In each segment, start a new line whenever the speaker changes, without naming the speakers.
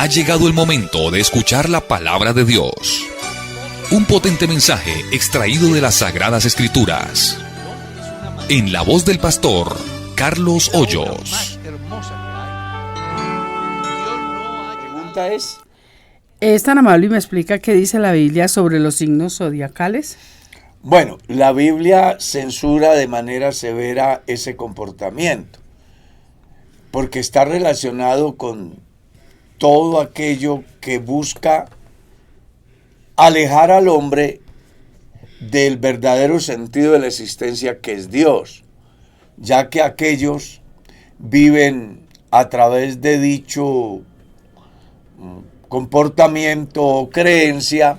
Ha llegado el momento de escuchar la palabra de Dios. Un potente mensaje extraído de las Sagradas Escrituras. En la voz del pastor Carlos Hoyos.
La pregunta
¿Es tan amable y me explica qué dice la Biblia sobre los signos zodiacales?
bueno, la Biblia censura de manera severa ese comportamiento, porque está relacionado con todo aquello que busca alejar al hombre del verdadero sentido de la existencia que es Dios, ya que aquellos viven a través de dicho comportamiento o creencia,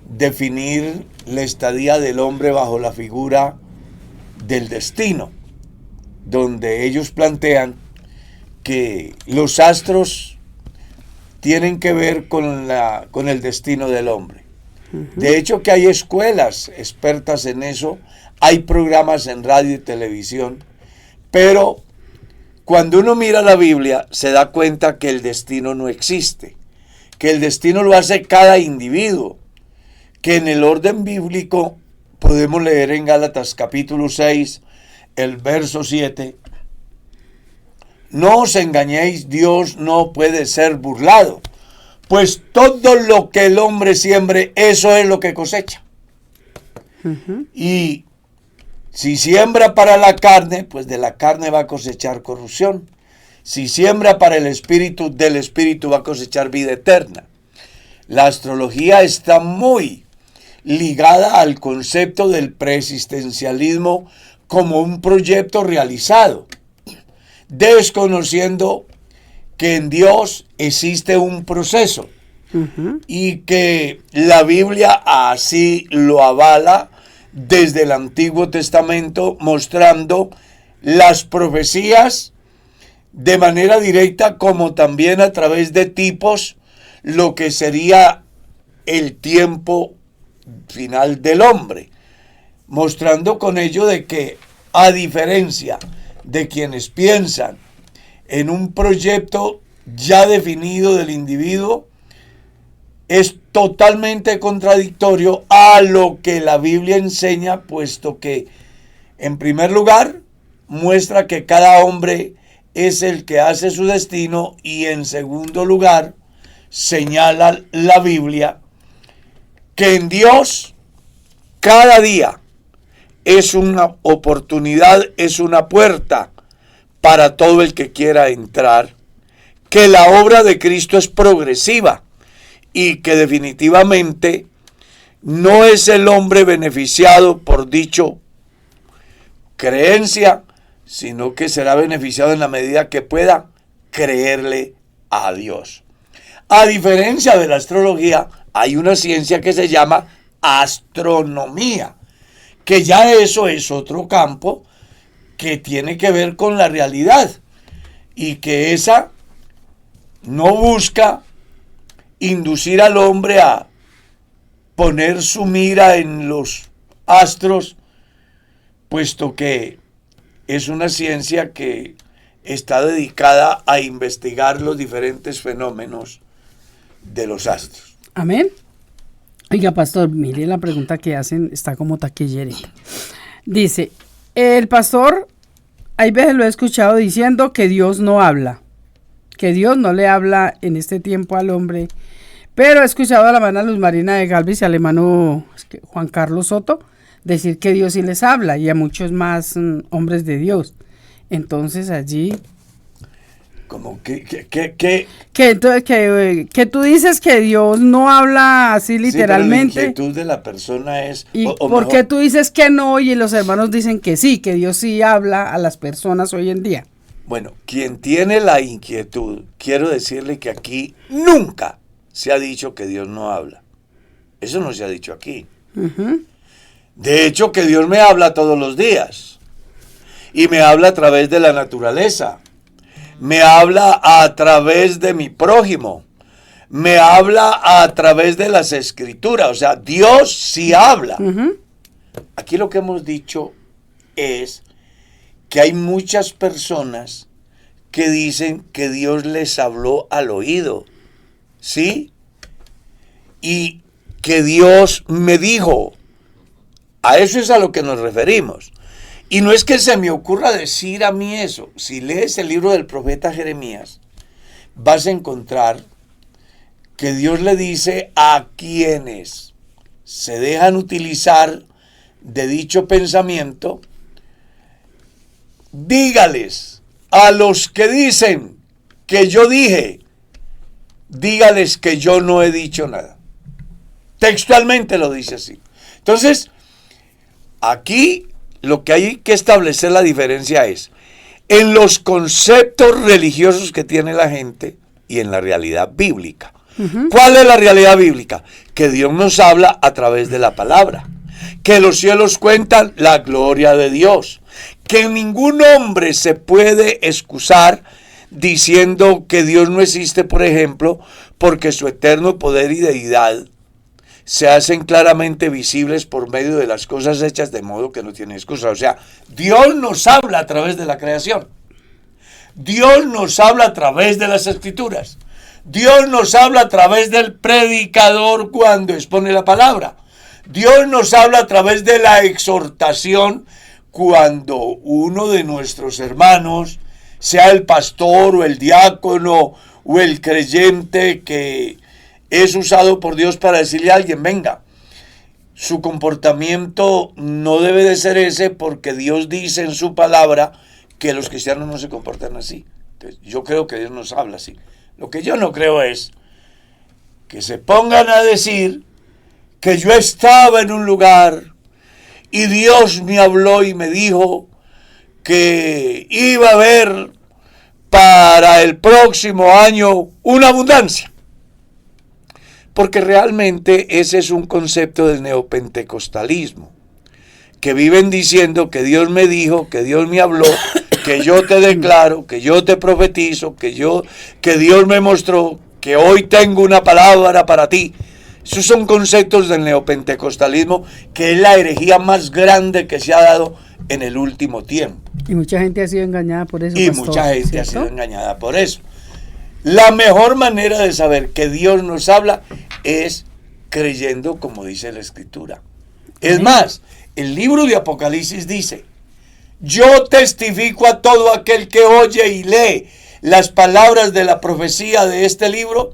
definir la estadía del hombre bajo la figura del destino, donde ellos plantean que los astros tienen que ver con el destino del hombre. De hecho, que hay escuelas expertas en eso, hay programas en radio y televisión, pero cuando uno mira la Biblia se da cuenta que el destino no existe, que el destino lo hace cada individuo, que en el orden bíblico podemos leer en Gálatas capítulo 6, el verso 7, no os engañéis, Dios no puede ser burlado, pues todo lo que el hombre siembre, eso es lo que cosecha. Y si siembra para la carne, pues de la carne va a cosechar corrupción. Si siembra para el espíritu, del espíritu va a cosechar vida eterna. La astrología está muy ligada al concepto del preexistencialismo como un proyecto realizado, desconociendo que en Dios existe un proceso y que la Biblia así lo avala desde el Antiguo Testamento, mostrando las profecías de manera directa como también a través de tipos, lo que sería el tiempo final del hombre, mostrando con ello de que, a diferencia de quienes piensan en un proyecto ya definido del individuo, es totalmente contradictorio a lo que la Biblia enseña, puesto que, en primer lugar, muestra que cada hombre es el que hace su destino, y en segundo lugar, señala la Biblia que en Dios cada día es una oportunidad, es una puerta para todo el que quiera entrar, que la obra de Cristo es progresiva y que definitivamente no es el hombre beneficiado por dicho creencia, sino que será beneficiado en la medida que pueda creerle a Dios. A diferencia de la astrología, hay una ciencia que se llama astronomía, que ya eso es otro campo que tiene que ver con la realidad, y que esa no busca inducir al hombre a poner su mira en los astros, puesto que es una ciencia que está dedicada a investigar los diferentes fenómenos de los astros.
Amén. Oiga, pastor, mire la pregunta que hacen, está como taquillerita. Dice, el pastor, hay veces lo he escuchado diciendo que Dios no habla, que Dios no le habla en este tiempo al hombre, pero he escuchado a la hermana Luz Marina de Galvis y al hermano Juan Carlos Soto decir que Dios sí les habla, y a muchos más hombres de Dios. Entonces allí...
Como
entonces que tú dices que Dios no habla así literalmente.
Sí, pero la inquietud de la persona es...
¿Y por qué tú dices que no y los hermanos dicen que sí, que Dios sí habla a las personas hoy en día?
Bueno, quien tiene la inquietud, quiero decirle que aquí nunca se ha dicho que Dios no habla. Eso no se ha dicho aquí. De hecho, que Dios me habla todos los días. Y me habla a través de la naturaleza. Me habla a través de mi prójimo. Me habla a través de las escrituras. O sea, Dios sí habla. Aquí lo que hemos dicho es que hay muchas personas que dicen que Dios les habló al oído, ¿sí? Y que Dios me dijo. A eso es a lo que nos referimos. Y no es que se me ocurra decir a mí eso. Si lees el libro del profeta Jeremías, vas a encontrar que Dios le dice a quienes se dejan utilizar de dicho pensamiento, dígales a los que dicen que yo dije, dígales que yo no he dicho nada. Textualmente lo dice así. Entonces, aquí lo que hay que establecer la diferencia es en los conceptos religiosos que tiene la gente y en la realidad bíblica. ¿Cuál es la realidad bíblica? Que Dios nos habla a través de la palabra, que los cielos cuentan la gloria de Dios, que ningún hombre se puede excusar diciendo que Dios no existe, por ejemplo, porque su eterno poder y deidad se hacen claramente visibles por medio de las cosas hechas, de modo que no tiene excusa. O sea, Dios nos habla a través de la creación. Dios nos habla a través de las escrituras. Dios nos habla a través del predicador cuando expone la palabra. Dios nos habla a través de la exhortación cuando uno de nuestros hermanos, sea el pastor o el diácono o el creyente que es usado por Dios para decirle a alguien, venga, su comportamiento no debe de ser ese porque Dios dice en su palabra que los cristianos no se comportan así. Entonces, yo creo que Dios nos habla así. Lo que yo no creo es que se pongan a decir que yo estaba en un lugar y Dios me habló y me dijo que iba a haber para el próximo año una abundancia. Porque realmente ese es un concepto del neopentecostalismo, que viven diciendo que Dios me dijo, que Dios me habló, que yo te declaro, que yo te profetizo, que Dios me mostró, que hoy tengo una palabra para ti. Esos son conceptos del neopentecostalismo, que es la herejía más grande que se ha dado en el último tiempo.
Y mucha gente ha sido engañada por eso.
Y
pastor,
mucha gente
¿cierto?
ha sido engañada por eso. La mejor manera de saber que Dios nos habla es creyendo como dice la Escritura. Es más, el libro de Apocalipsis dice, yo testifico a todo aquel que oye y lee las palabras de la profecía de este libro,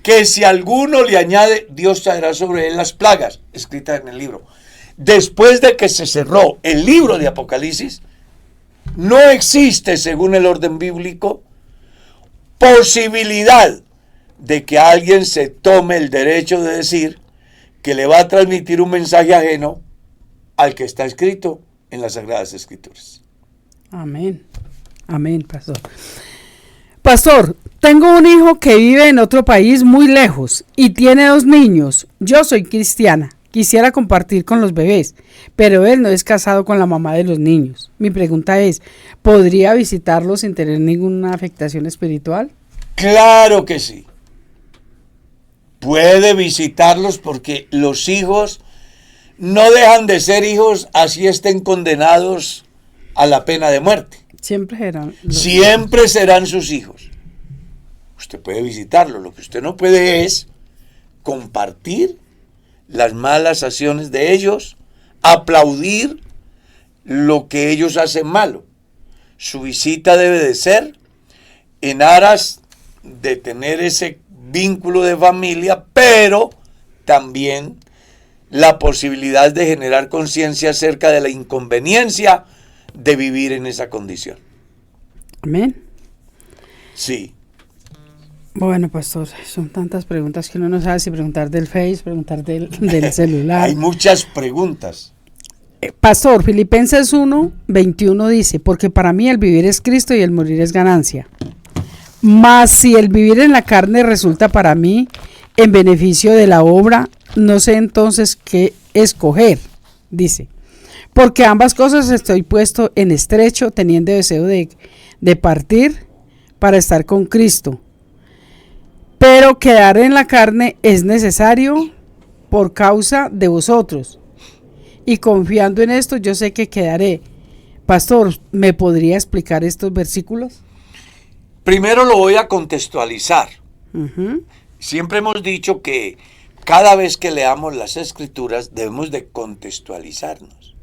que si alguno le añade, Dios traerá sobre él las plagas, escritas en el libro. Después de que se cerró el libro de Apocalipsis, no existe, según el orden bíblico, posibilidad de que alguien se tome el derecho de decir que le va a transmitir un mensaje ajeno al que está escrito en las Sagradas Escrituras.
Amén. Amén, pastor. Pastor, tengo un hijo que vive en otro país muy lejos y tiene 2 niños. Yo soy cristiana. Quisiera compartir con los bebés, pero él no es casado con la mamá de los niños. Mi pregunta es, ¿podría visitarlos sin tener ninguna afectación espiritual?
Claro que sí. Puede visitarlos porque los hijos no dejan de ser hijos así estén condenados a la pena de muerte. Siempre serán sus hijos. Usted puede visitarlos. Lo que usted no puede es compartir las malas acciones de ellos, aplaudir lo que ellos hacen malo. Su visita debe de ser en aras de tener ese vínculo de familia, pero también la posibilidad de generar conciencia acerca de la inconveniencia de vivir en esa condición.
Amén.
Sí.
Bueno, pastor, son tantas preguntas que uno no sabe si preguntar del Face, preguntar del celular.
Hay muchas preguntas.
Pastor, Filipenses 1:21 dice, porque para mí el vivir es Cristo y el morir es ganancia. Mas si el vivir en la carne resulta para mí en beneficio de la obra, no sé entonces qué escoger, dice. Porque ambas cosas estoy puesto en estrecho, teniendo deseo de partir para estar con Cristo. Pero quedar en la carne es necesario por causa de vosotros. Y confiando en esto, yo sé que quedaré. Pastor, ¿me podría explicar estos versículos?
Primero lo voy a contextualizar. Siempre hemos dicho que cada vez que leamos las Escrituras debemos de contextualizarnos.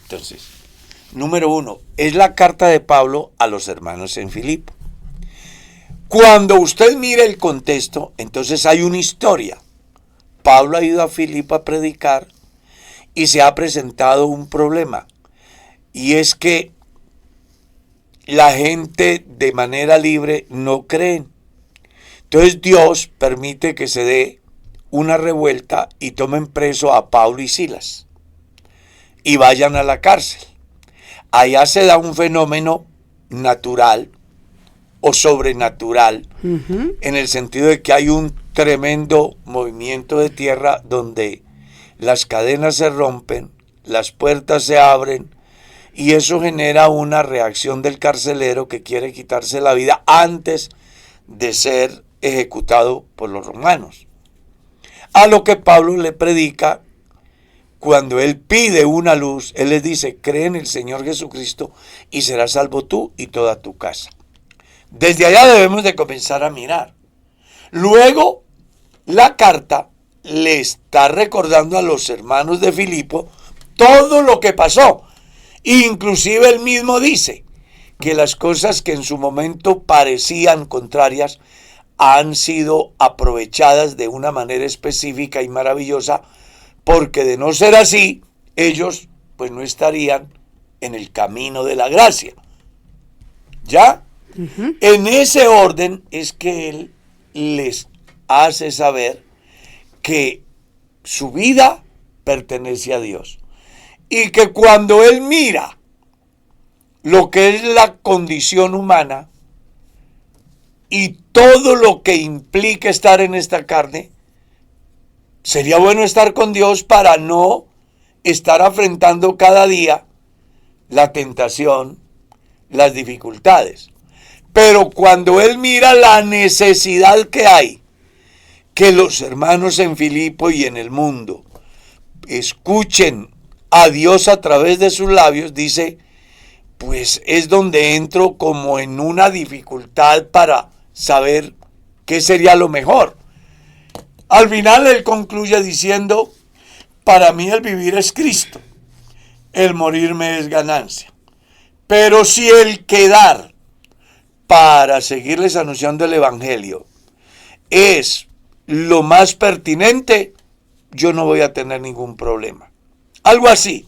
Entonces, número 1, es la carta de Pablo a los hermanos en Filipo. Cuando usted mire el contexto, entonces hay una historia. Pablo ha ido a Filipo a predicar y se ha presentado un problema. Y es que la gente de manera libre no creen. Entonces Dios permite que se dé una revuelta y tomen preso a Pablo y Silas y vayan a la cárcel. Allá se da un fenómeno natural o sobrenatural, en el sentido de que hay un tremendo movimiento de tierra donde las cadenas se rompen, las puertas se abren, y eso genera una reacción del carcelero que quiere quitarse la vida antes de ser ejecutado por los romanos. A lo que Pablo le predica, cuando él pide una luz, él les dice: cree en el Señor Jesucristo y serás salvo tú y toda tu casa. Desde allá debemos de comenzar a mirar. Luego, la carta le está recordando a los hermanos de Filipo todo lo que pasó. Inclusive él mismo dice que las cosas que en su momento parecían contrarias han sido aprovechadas de una manera específica y maravillosa, porque de no ser así, ellos pues no estarían en el camino de la gracia. ¿Ya? En ese orden es que él les hace saber que su vida pertenece a Dios. Y que cuando él mira lo que es la condición humana y todo lo que implica estar en esta carne, sería bueno estar con Dios para no estar afrontando cada día la tentación, las dificultades. Pero cuando él mira la necesidad que hay, que los hermanos en Filipo y en el mundo escuchen a Dios a través de sus labios, dice, pues es donde entro como en una dificultad para saber qué sería lo mejor. Al final él concluye diciendo: para mí el vivir es Cristo, el morirme es ganancia. Pero si el quedar para seguirles anunciando el Evangelio es lo más pertinente, yo no voy a tener ningún problema. Algo así.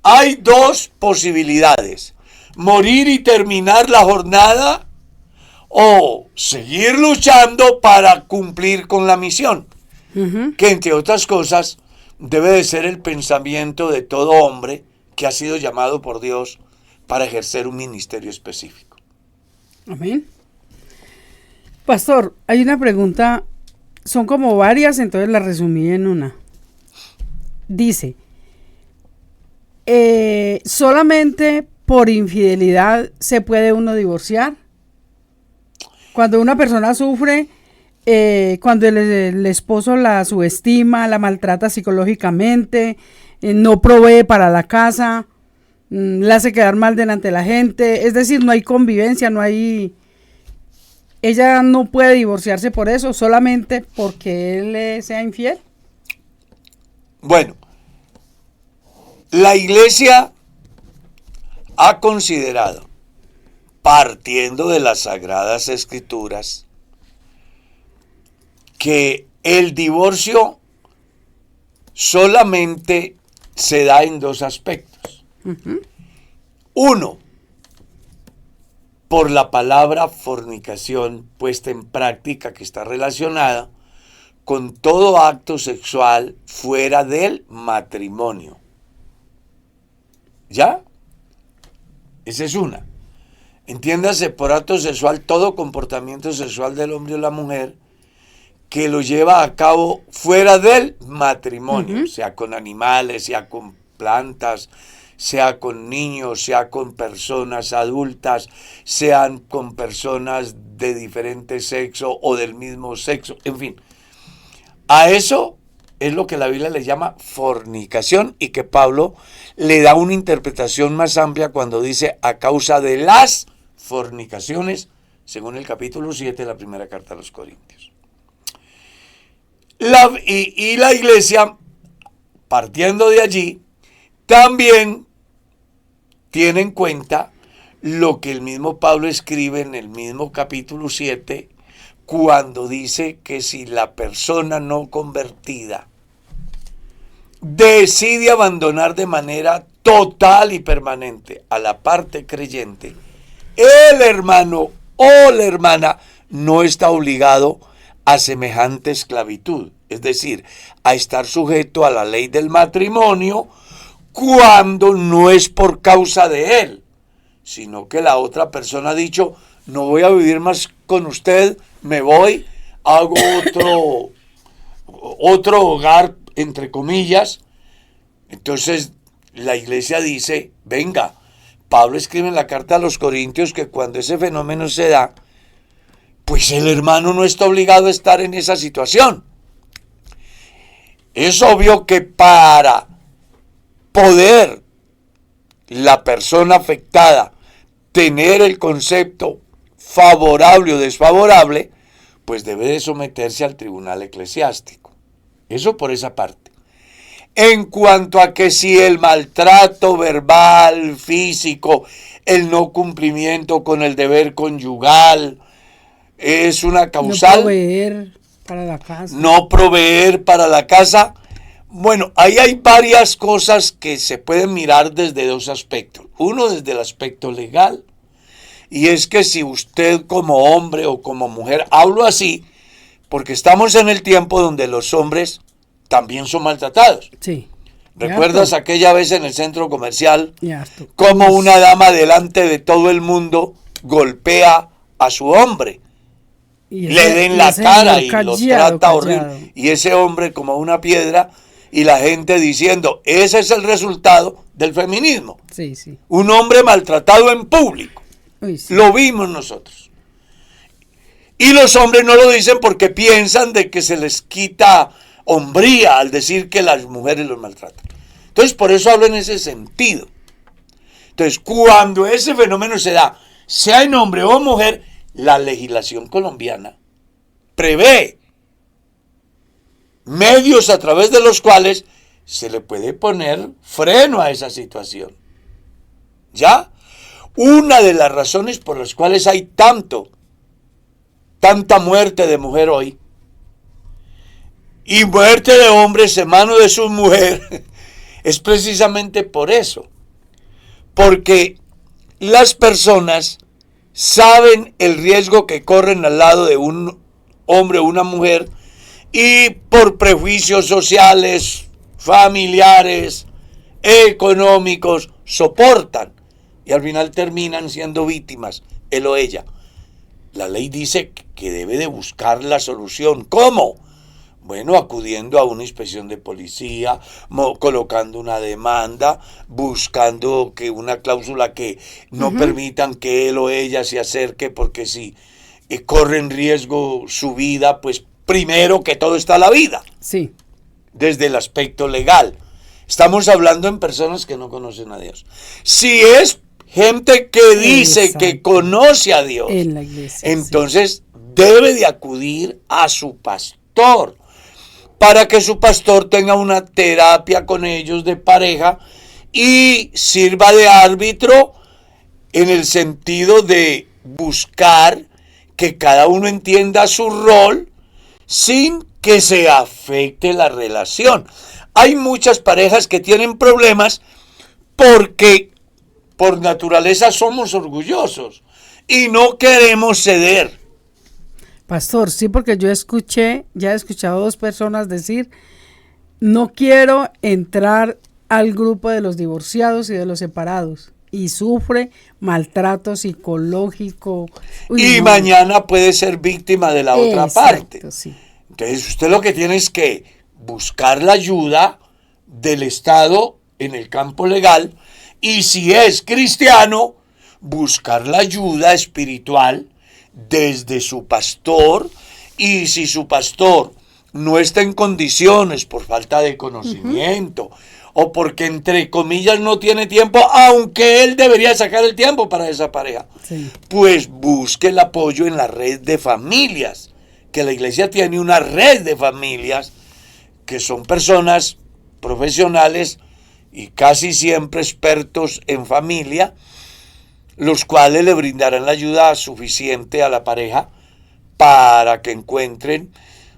Hay dos posibilidades: morir y terminar la jornada, o seguir luchando para cumplir con la misión, que entre otras cosas debe de ser el pensamiento de todo hombre que ha sido llamado por Dios para ejercer un ministerio específico.
Amén. Pastor, hay una pregunta, son como varias, entonces la resumí en una. Dice, ¿solamente por infidelidad se puede uno divorciar? Cuando una persona sufre, cuando el esposo la subestima, la maltrata psicológicamente, no provee para la casa, la hace quedar mal delante de la gente, es decir, no hay convivencia, no hay... Ella no puede divorciarse por eso, solamente porque él le sea infiel.
Bueno, la iglesia ha considerado, partiendo de las Sagradas Escrituras, que el divorcio solamente se da en dos aspectos. Uno, por la palabra fornicación puesta en práctica, que está relacionada con todo acto sexual fuera del matrimonio. ¿Ya? Esa es una. Entiéndase por acto sexual todo comportamiento sexual del hombre o la mujer que lo lleva a cabo fuera del matrimonio, sea con animales, sea con plantas, sea con niños, sea con personas adultas, sean con personas de diferente sexo o del mismo sexo, en fin. A eso es lo que la Biblia le llama fornicación, y que Pablo le da una interpretación más amplia cuando dice: a causa de las fornicaciones según el capítulo 7 de la primera carta a los Corintios. Y la iglesia, partiendo de allí, también tiene en cuenta lo que el mismo Pablo escribe en el mismo capítulo 7, cuando dice que si la persona no convertida decide abandonar de manera total y permanente a la parte creyente, el hermano o la hermana no está obligado a semejante esclavitud, es decir, a estar sujeto a la ley del matrimonio cuando no es por causa de él, sino que la otra persona ha dicho, no voy a vivir más con usted, me voy, hago otro hogar, entre comillas. Entonces la iglesia dice, venga, Pablo escribe en la carta a los Corintios que cuando ese fenómeno se da, pues el hermano no está obligado a estar en esa situación. Es obvio que para poder la persona afectada tener el concepto favorable o desfavorable, pues debe de someterse al tribunal eclesiástico. Eso por esa parte. En cuanto a que si el maltrato verbal, físico, el no cumplimiento con el deber conyugal es una causal.
No proveer para la casa.
No proveer para la casa. Bueno, ahí hay varias cosas que se pueden mirar desde dos aspectos. Uno desde el aspecto legal, y es que si usted como hombre o como mujer, hablo así, porque estamos en el tiempo donde los hombres también son maltratados.
Sí.
¿Recuerdas aquella vez en el centro comercial
Harto.
cómo una dama delante de todo el mundo golpea a su hombre? Le den la cara y lo trata horrible. Y ese hombre como una piedra y la gente diciendo, ese es el resultado del feminismo.
Sí, sí.
Un hombre maltratado en público.
Uy, sí.
Lo vimos nosotros. Y los hombres no lo dicen porque piensan de que se les quita hombría al decir que las mujeres los maltratan. Entonces, por eso hablo en ese sentido. Entonces, cuando ese fenómeno se da, sea en hombre o mujer, la legislación colombiana prevé medios a través de los cuales se le puede poner freno a esa situación. ¿Ya? Una de las razones por las cuales hay tanta muerte de mujer hoy y muerte de hombres en manos de su mujer es precisamente por eso. Porque las personas saben el riesgo que corren al lado de un hombre o una mujer y por prejuicios sociales, familiares, económicos, soportan y al final terminan siendo víctimas, él o ella. La ley dice que debe de buscar la solución. ¿Cómo? Bueno, acudiendo a una inspección de policía, colocando una demanda, buscando que una cláusula que no permitan que él o ella se acerque, porque si corre en riesgo su vida, pues primero que todo está la vida.
Sí.
Desde el aspecto legal. Estamos hablando en personas que no conocen a Dios. Si es gente que dice
Exacto.
que conoce a Dios,
En la iglesia,
entonces debe de acudir a su pastor para que su pastor tenga una terapia con ellos de pareja y sirva de árbitro en el sentido de buscar que cada uno entienda su rol sin que se afecte la relación. Hay muchas parejas que tienen problemas porque por naturaleza somos orgullosos y no queremos ceder.
Pastor, sí, porque ya he escuchado a dos personas decir, no quiero entrar al grupo de los divorciados y de los separados, y sufre maltrato psicológico.
Y
no.
mañana puede ser víctima de la otra
Exacto,
parte.
Sí.
Entonces usted lo que tiene es que buscar la ayuda del Estado en el campo legal, y si es cristiano, buscar la ayuda espiritual desde su pastor, y si su pastor no está en condiciones por falta de conocimiento o porque entre comillas no tiene tiempo, aunque él debería sacar el tiempo para esa pareja,
Sí.
pues busque el apoyo en la red de familias, que la iglesia tiene una red de familias que son personas profesionales y casi siempre expertos en familia, los cuales le brindarán la ayuda suficiente a la pareja para que encuentren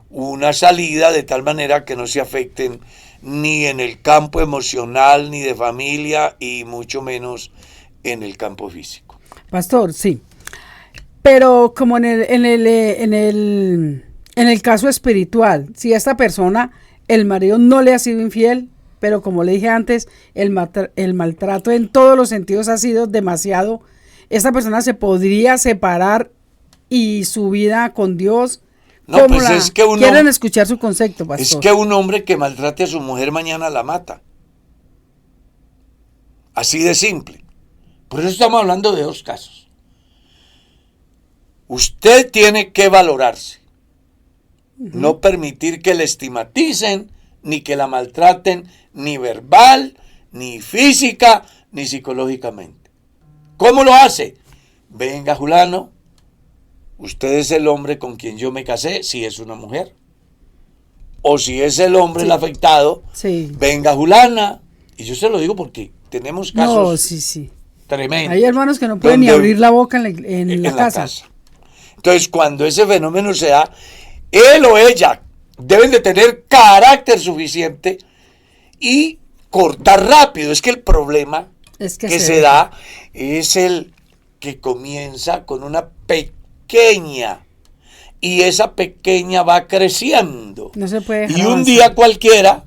una salida de tal manera que no se afecten ni en el campo emocional, ni de familia, y mucho menos en el campo físico.
Pastor, sí. Pero como en el caso espiritual, si a esta persona, el marido no le ha sido infiel, pero como le dije antes, el maltrato en todos los sentidos ha sido demasiado, esta persona se podría separar y su vida con Dios.
No, pues es que
quieren escuchar su concepto, pastor.
Es que un hombre que maltrate a su mujer mañana la mata. Así de simple. Por eso estamos hablando de dos casos. Usted tiene que valorarse. No permitir que le estigmaticen, ni que la maltraten, ni verbal, ni física, ni psicológicamente. ¿Cómo lo hace? Venga, Julano, usted es el hombre con quien yo me casé, si es una mujer. O si es el hombre el afectado, venga, Julana. Y yo se lo digo porque tenemos casos tremendos.
Hay hermanos que no pueden ni abrir la boca en la casa.
Entonces, cuando ese fenómeno se da, él o ella deben de tener carácter suficiente y cortar rápido. Es que el problema que se da es el que comienza con una pequeña y esa pequeña va creciendo.
No se puede dejar
y un
avanzar.
día cualquiera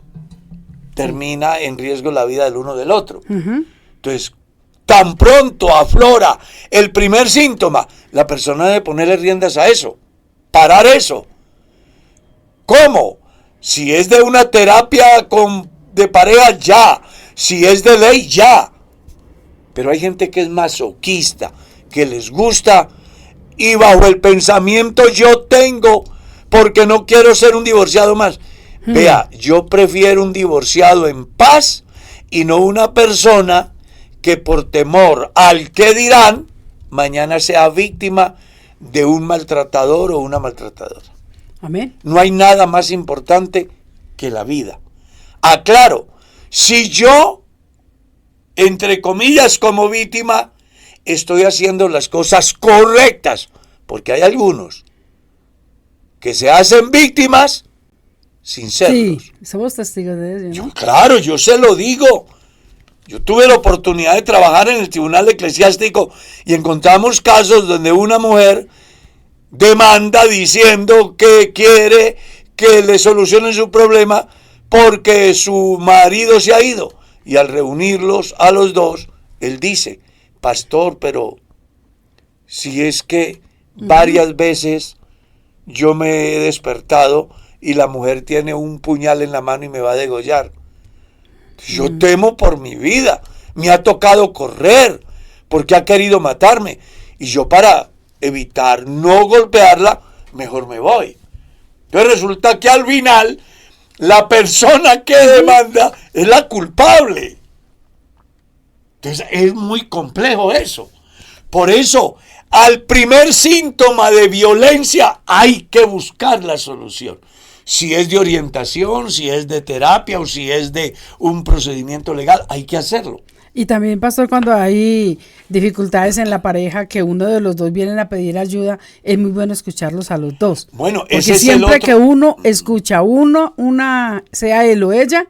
termina en riesgo la vida del uno del otro. Entonces, tan pronto aflora el primer síntoma, la persona debe ponerle riendas a eso, parar eso. ¿Cómo? Si es de una terapia de pareja, ya. Si es de ley, ya. Pero hay gente que es masoquista, que les gusta y bajo el pensamiento yo tengo, porque no quiero ser un divorciado más. Vea, yo prefiero un divorciado en paz y no una persona que por temor al que dirán, mañana sea víctima de un maltratador o una maltratadora.
Amén.
No hay nada más importante que la vida. Aclaro, si yo, entre comillas, como víctima, estoy haciendo las cosas correctas, porque hay algunos que se hacen víctimas sin serlo.
Sí, somos testigos de eso, ¿no?
Claro, yo se lo digo. Yo tuve la oportunidad de trabajar en el Tribunal Eclesiástico y encontramos casos donde una mujer demanda diciendo que quiere que le solucionen su problema porque su marido se ha ido. Y al reunirlos a los dos, él dice, pastor, pero si es que varias veces yo me he despertado y la mujer tiene un puñal en la mano y me va a degollar. Yo temo por mi vida. Me ha tocado correr porque ha querido matarme. Y yo para evitar no golpearla, mejor me voy. Entonces resulta que al final la persona que demanda es la culpable. Entonces es muy complejo eso. Por eso, al primer síntoma de violencia hay que buscar la solución. Si es de orientación, si es de terapia o si es de un procedimiento legal, hay que hacerlo.
Y también, pastor, cuando hay dificultades en la pareja, que uno de los dos vienen a pedir ayuda, es muy bueno escucharlos a los dos.
Bueno,
porque
ese
siempre
es el otro.
que uno escucha sea él o ella,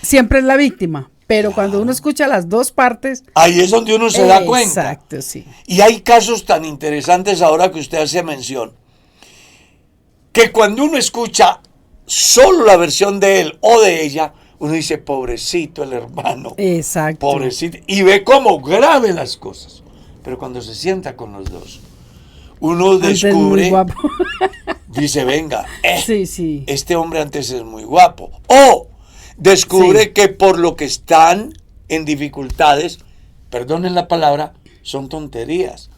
siempre es la víctima. Pero cuando uno escucha las dos partes,
ahí es donde uno se da cuenta.
Exacto, sí.
Y hay casos tan interesantes ahora que usted hace mención, que cuando uno escucha solo la versión de él o de ella, uno dice, pobrecito el hermano.
Exacto.
Pobrecito. Y ve cómo grave las cosas. Pero cuando se sienta con los dos, uno descubre, dice, venga,
sí.
este hombre antes es muy guapo. O descubre que por lo que están en dificultades, perdonen la palabra, son tonterías,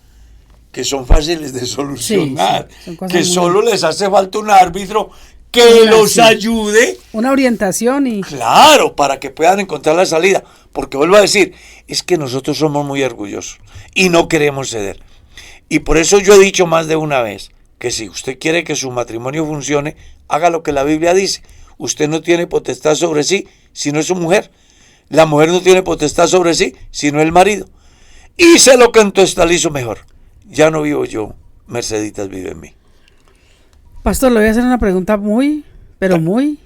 que son fáciles de solucionar, que solo les hace falta un árbitro que los ayude.
Una orientación y...
Claro, para que puedan encontrar la salida. Porque vuelvo a decir, es que nosotros somos muy orgullosos y no queremos ceder. Y por eso yo he dicho más de una vez que si usted quiere que su matrimonio funcione, haga lo que la Biblia dice. Usted no tiene potestad sobre sí si no es su mujer. La mujer no tiene potestad sobre sí si no es el marido. Y sé lo que entonces tal hizo mejor. Ya no vivo yo, Merceditas vive en mí.
Pastor, le voy a hacer una pregunta muy, pero muy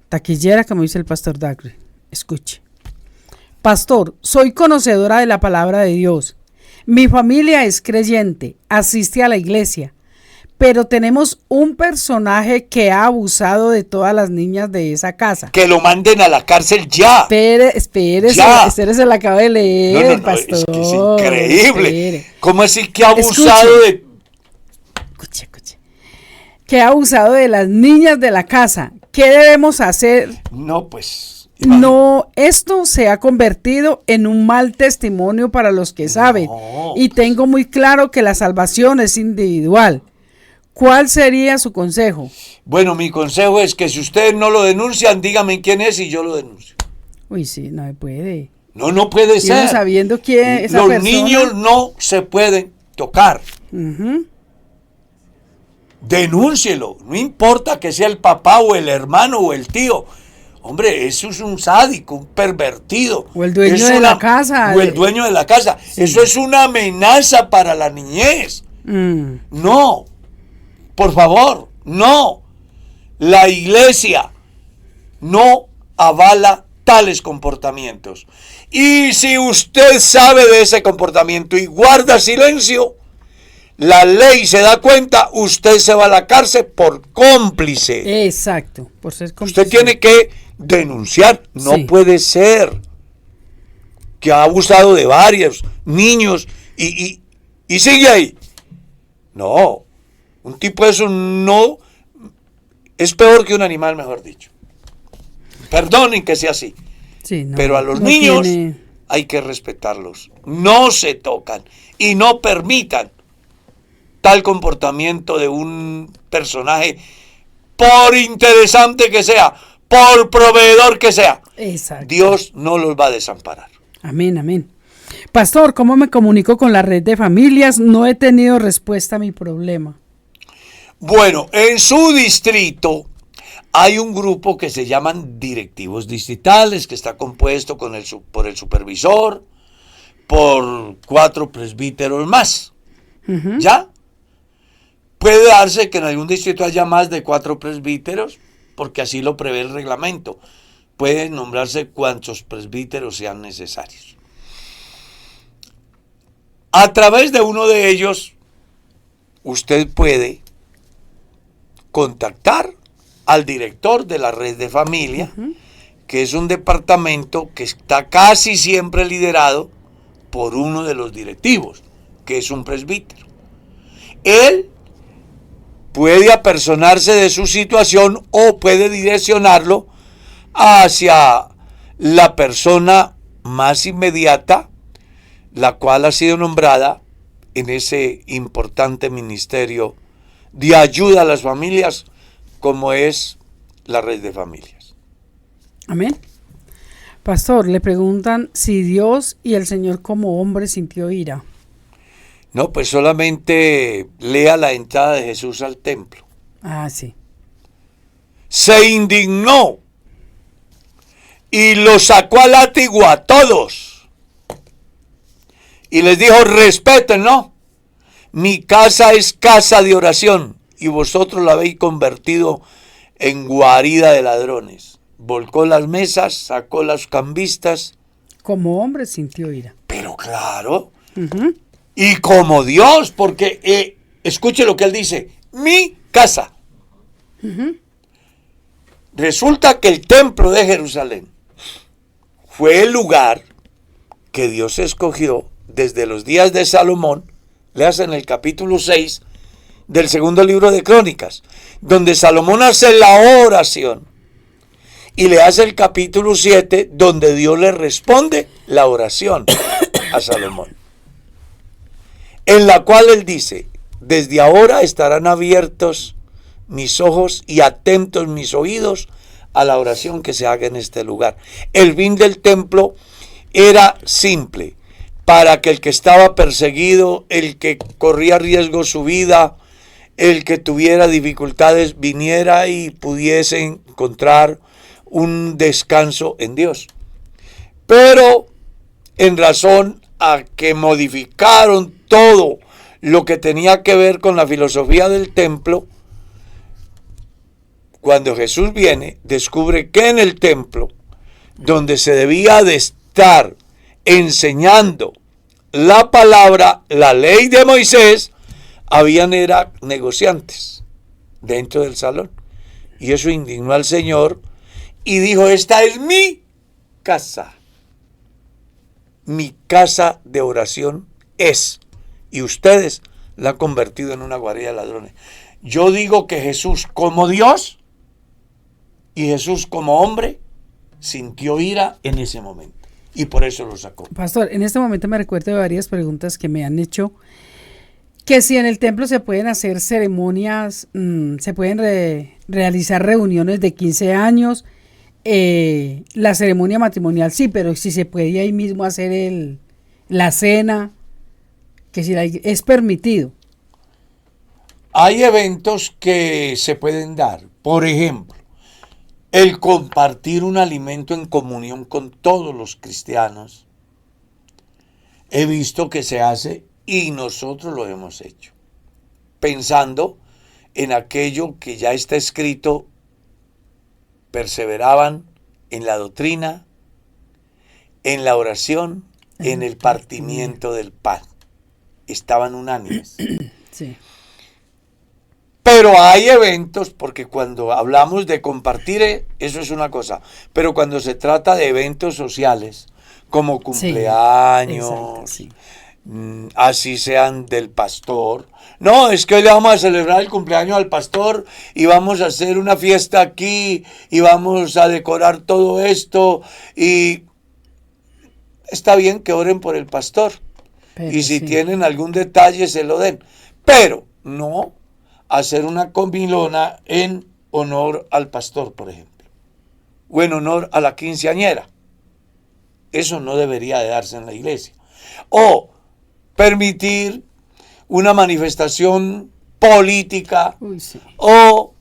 taquillera, como dice el pastor Dagre. Escuche. Pastor, soy conocedora de la palabra de Dios. Mi familia es creyente, asiste a la iglesia, pero tenemos un personaje que ha abusado de todas las niñas de esa casa.
Que lo manden a la cárcel ya.
Espérese, la acabo de leer, pastor.
Es que es increíble.
Espere.
¿Cómo así que ha abusado de...?
Escuche. Que ha abusado de las niñas de la casa. ¿Qué debemos hacer?
No, pues...
No, esto se ha convertido en un mal testimonio para los que saben. Y tengo muy claro que la salvación es individual. ¿Cuál sería su consejo?
Bueno, mi consejo es que si ustedes no lo denuncian, díganme quién es y yo lo denuncio.
Uy, sí, no se puede.
No puede ser.
Uno sabiendo quién es esa
Los
persona.
niños no se pueden tocar. Denúncielo. No importa que sea el papá o el hermano o el tío. Hombre, eso es un sádico, un pervertido.
O el dueño de la casa.
O el dueño de la casa. Sí. Eso es una amenaza para la niñez. No. Por favor, no. La iglesia no avala tales comportamientos. Y si usted sabe de ese comportamiento y guarda silencio, la ley se da cuenta, usted se va a la cárcel por cómplice.
Exacto, por ser cómplice.
Usted tiene que denunciar. No puede ser que ha abusado de varios niños y sigue ahí. No. Un tipo de eso no es peor que un animal, mejor dicho. Perdonen que sea así.
Sí, no,
pero a los niños hay que respetarlos. No se tocan y no permitan tal comportamiento de un personaje, por interesante que sea, por proveedor que sea.
Exacto.
Dios no los va a desamparar.
Amén. Pastor, ¿cómo me comunico con la red de familias? No he tenido respuesta a mi problema.
Bueno, en su distrito hay un grupo que se llaman directivos distritales, que está compuesto por el supervisor, por 4 presbíteros más. ¿Ya? Puede darse que en algún distrito haya más de 4 presbíteros, porque así lo prevé el reglamento. Pueden nombrarse cuantos presbíteros sean necesarios. A través de uno de ellos, usted puede contactar al director de la red de familia, que es un departamento que está casi siempre liderado por uno de los directivos, que es un presbítero. Él puede apersonarse de su situación o puede direccionarlo hacia la persona más inmediata, la cual ha sido nombrada en ese importante ministerio de ayuda a las familias, como es la red de familias.
Amén. Pastor, le preguntan si Dios y el Señor como hombre sintió ira.
No, pues solamente lea la entrada de Jesús al templo.
Ah, sí.
Se indignó y los sacó a látigo a todos. Y les dijo, respeten, ¿no? Mi casa es casa de oración y vosotros la habéis convertido en guarida de ladrones. Volcó las mesas, sacó las cambistas.
Como hombre sintió ira.
Pero claro, y como Dios, porque escuche lo que él dice, mi casa. Resulta que el templo de Jerusalén fue el lugar que Dios escogió desde los días de Salomón. Leas en el capítulo 6 del segundo libro de Crónicas, donde Salomón hace la oración, y le hace el capítulo 7, donde Dios le responde la oración a Salomón, en la cual él dice, desde ahora estarán abiertos mis ojos y atentos mis oídos a la oración que se haga en este lugar. El fin del templo era simple, para que el que estaba perseguido, el que corría riesgo su vida, el que tuviera dificultades, viniera y pudiese encontrar un descanso en Dios. Pero en razón a que modificaron todo lo que tenía que ver con la filosofía del templo, cuando Jesús viene, descubre que en el templo, donde se debía de estar enseñando la palabra, la ley de Moisés, habían era negociantes dentro del salón. Y eso indignó al Señor y dijo: esta es mi casa de oración es, y ustedes la han convertido en una guarida de ladrones. Yo digo que Jesús como Dios y Jesús como hombre sintió ira en ese momento y por eso lo sacó.
Pastor, en este momento me recuerdo de varias preguntas que me han hecho, que si en el templo se pueden hacer ceremonias, se pueden realizar reuniones de 15 años, la ceremonia matrimonial sí, pero si se puede ahí mismo hacer la cena, que si es permitido.
Hay eventos que se pueden dar, por ejemplo, el compartir un alimento en comunión con todos los cristianos. He visto que se hace y nosotros lo hemos hecho, pensando en aquello que ya está escrito: perseveraban en la doctrina, en la oración, en el partimiento del pan. Estaban unánimes.
Sí.
Pero hay eventos, porque cuando hablamos de compartir, eso es una cosa, pero cuando se trata de eventos sociales, como cumpleaños,
sí, exacto, sí.
Así sean del pastor. No, es que hoy le vamos a celebrar el cumpleaños al pastor y vamos a hacer una fiesta aquí y vamos a decorar todo esto, y está bien que oren por el pastor,
Pero
y si
sí.
tienen algún detalle se lo den, pero no hacer una comilona en honor al pastor, por ejemplo, o en honor a la quinceañera. Eso no debería de darse en la iglesia. O permitir una manifestación política,
Sí.
o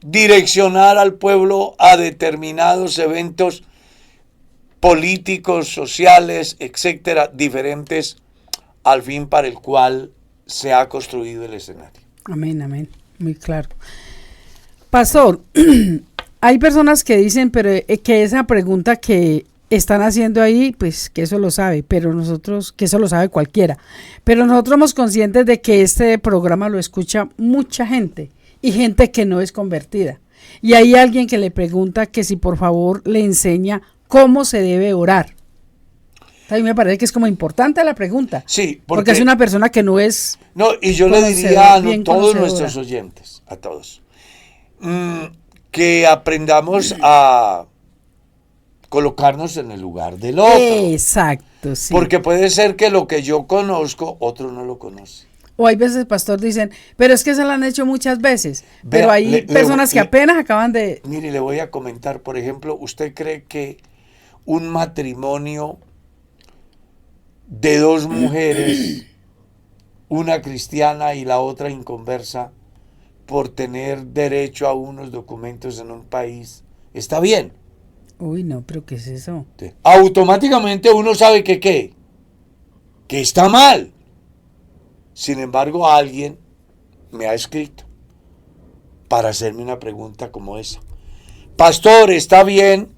direccionar al pueblo a determinados eventos políticos, sociales, etcétera, diferentes al fin para el cual se ha construido el escenario.
Amén, amén. Muy claro. Pastor, hay personas que dicen pero que esa pregunta que están haciendo ahí, pues que eso lo sabe, pero nosotros, que eso lo sabe cualquiera, pero nosotros somos conscientes de que este programa lo escucha mucha gente y gente que no es convertida. Y hay alguien que le pregunta que si por favor le enseña cómo se debe orar. A mí me parece que es como importante la pregunta.
Sí,
porque es una persona que no es...
No, y yo le diría a todos nuestros oyentes, a todos, que aprendamos a colocarnos en el lugar del otro.
Exacto, sí.
Porque puede ser que lo que yo conozco, otro no lo conoce.
O hay veces, pastor, dicen, pero es que se lo han hecho muchas veces. Pero hay personas que apenas acaban de...
Mire, le voy a comentar, por ejemplo, ¿usted cree que un matrimonio de dos mujeres, una cristiana y la otra inconversa, por tener derecho a unos documentos en un país, está bien?
Uy, no, pero ¿qué es eso?
Automáticamente uno sabe que está mal. Sin embargo, alguien me ha escrito para hacerme una pregunta como esa. Pastor, ¿está bien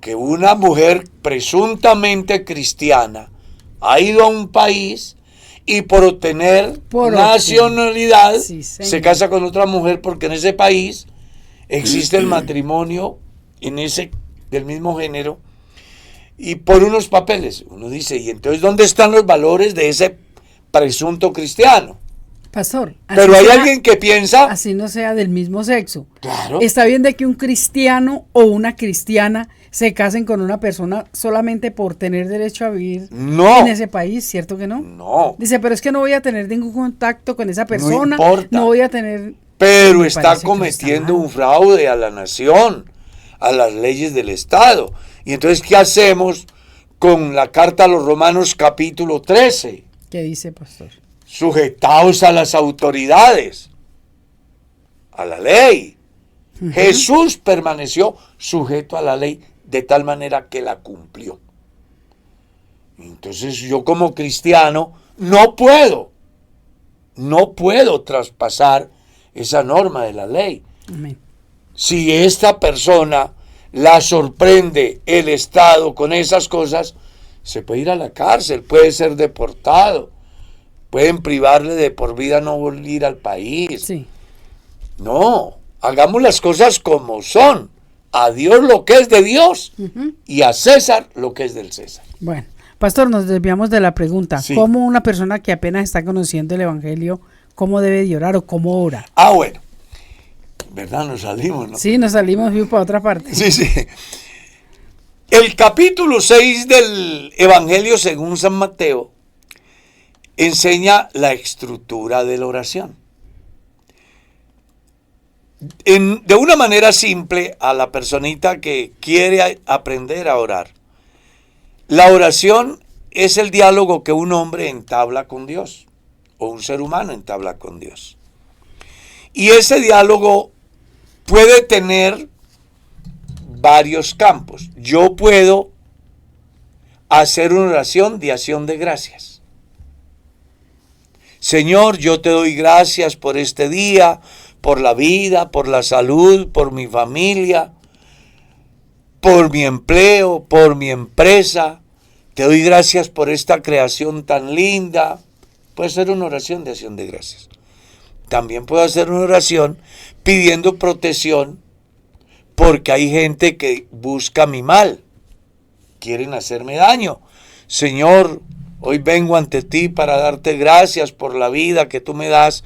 que una mujer presuntamente cristiana ha ido a un país y por obtener nacionalidad se casa con otra mujer, porque en ese país existe el matrimonio del mismo género, y por unos papeles? Uno dice, ¿y entonces dónde están los valores de ese presunto cristiano?
Pastor,
pero hay alguien que piensa
así no sea del mismo sexo.
Claro.
Está bien de que un cristiano o una cristiana se casen con una persona solamente por tener derecho a vivir en ese país, ¿cierto que no?
No.
Dice, pero es que no voy a tener ningún contacto con esa persona,
no importa.
No voy a tener...
pero
Me
está
parece que
cometiendo
está mal.
un fraude a la nación, a las leyes del Estado. Y entonces, ¿qué hacemos con la carta a los Romanos capítulo 13?
¿Qué dice, pastor?
Sujetaos a las autoridades, a la ley. Jesús permaneció sujeto a la ley de tal manera que la cumplió. Entonces yo como cristiano no puedo traspasar esa norma de la ley.
Amén.
Si esta persona la sorprende el Estado con esas cosas, se puede ir a la cárcel, puede ser deportado, pueden privarle de por vida no volver al país.
Sí.
No, hagamos las cosas como son. A Dios lo que es de Dios y a César lo que es del César.
Bueno, pastor, nos desviamos de la pregunta.
Sí.
¿Cómo una persona que apenas está conociendo el Evangelio, cómo debe de orar o cómo ora?
Bueno, ¿verdad? Nos salimos, ¿no?
Sí, nos salimos para otra parte.
Sí, sí. El capítulo 6 del Evangelio según San Mateo enseña la estructura de la oración. De una manera simple a la personita que quiere aprender a orar. La oración es el diálogo que un hombre entabla con Dios o un ser humano entabla con Dios. Y ese diálogo puede tener varios campos. Yo puedo hacer una oración de acción de gracias. Señor, yo te doy gracias por este día, por la vida, por la salud, por mi familia, por mi empleo, por mi empresa. Te doy gracias por esta creación tan linda. Puedo hacer una oración de acción de gracias. También puedo hacer una oración pidiendo protección porque hay gente que busca mi mal. Quieren hacerme daño. Señor, hoy vengo ante ti para darte gracias por la vida que tú me das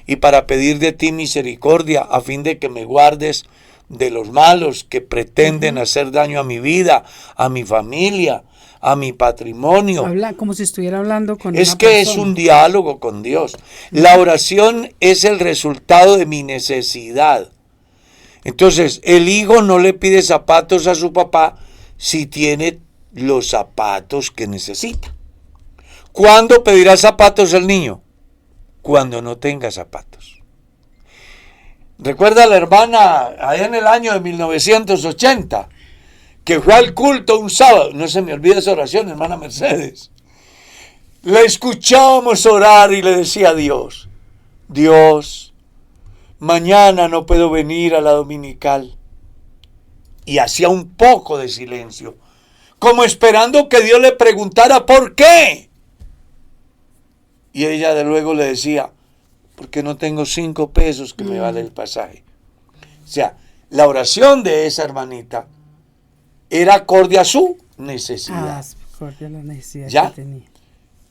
y para pedir de ti misericordia a fin de que me guardes de los malos que pretenden hacer daño a mi vida, a mi familia, a mi patrimonio.
Habla como si estuviera hablando con
Es
una
que
persona.
es un diálogo con Dios. La oración es el resultado de mi necesidad. Entonces, el hijo no le pide zapatos a su papá si tiene los zapatos que necesita. ¿Cuándo pedirá zapatos el niño? Cuando no tenga zapatos. Recuerda a la hermana allá en el año de 1980 que fue al culto un sábado. No se me olvida esa oración, hermana Mercedes. La escuchábamos orar y le decía a Dios, Dios, mañana no puedo venir a la dominical. Y hacía un poco de silencio, como esperando que Dios le preguntara por qué. Y ella de luego le decía, porque no tengo 5 pesos que me vale el pasaje. O sea, la oración de esa hermanita era acorde a su necesidad.
Acorde a la necesidad
¿Ya?
que tenía.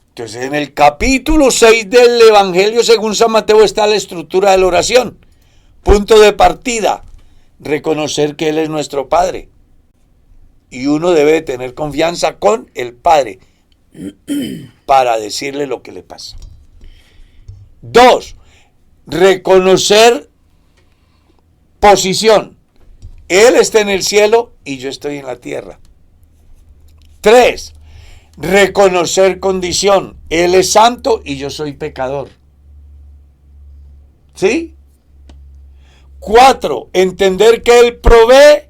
Entonces, en el capítulo 6 del Evangelio según San Mateo está la estructura de la oración. Punto de partida, reconocer que Él es nuestro Padre. Y uno debe tener confianza con el Padre para decirle lo que le pasa. 2, reconocer posición. Él está en el cielo y yo estoy en la tierra. 3, reconocer condición. Él es santo y yo soy pecador. ¿Sí? 4, entender que Él provee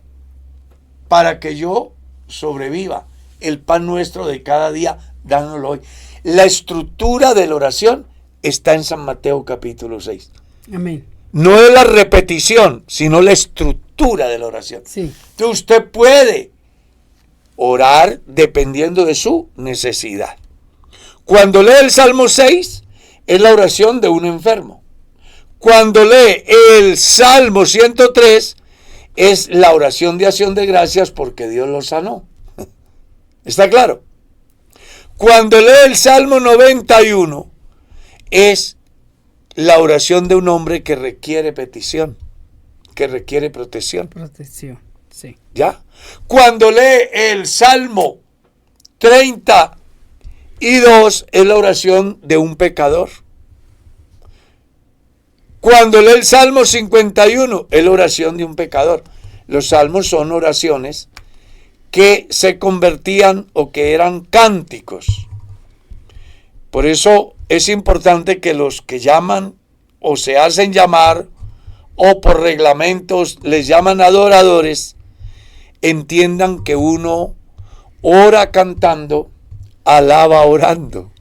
para que yo sobreviva. El pan nuestro de cada día, dándolo hoy. La estructura de la oración está en San Mateo capítulo 6.
Amén.
No es la repetición, sino la estructura de la oración.
Sí.
Entonces usted puede orar dependiendo de su necesidad. Cuando lee el Salmo 6, es la oración de un enfermo. Cuando lee el Salmo 103, es la oración de acción de gracias porque Dios lo sanó. ¿Está claro? Cuando lee el Salmo 91, es la oración de un hombre que requiere petición, que requiere protección.
Protección, sí.
¿Ya? Cuando lee el Salmo 32, es la oración de un pecador. Cuando lee el Salmo 51, es la oración de un pecador. Los salmos son oraciones que se convertían o que eran cánticos. Por eso es importante que los que llaman o se hacen llamar o por reglamentos les llaman adoradores, entiendan que uno ora cantando, alaba orando.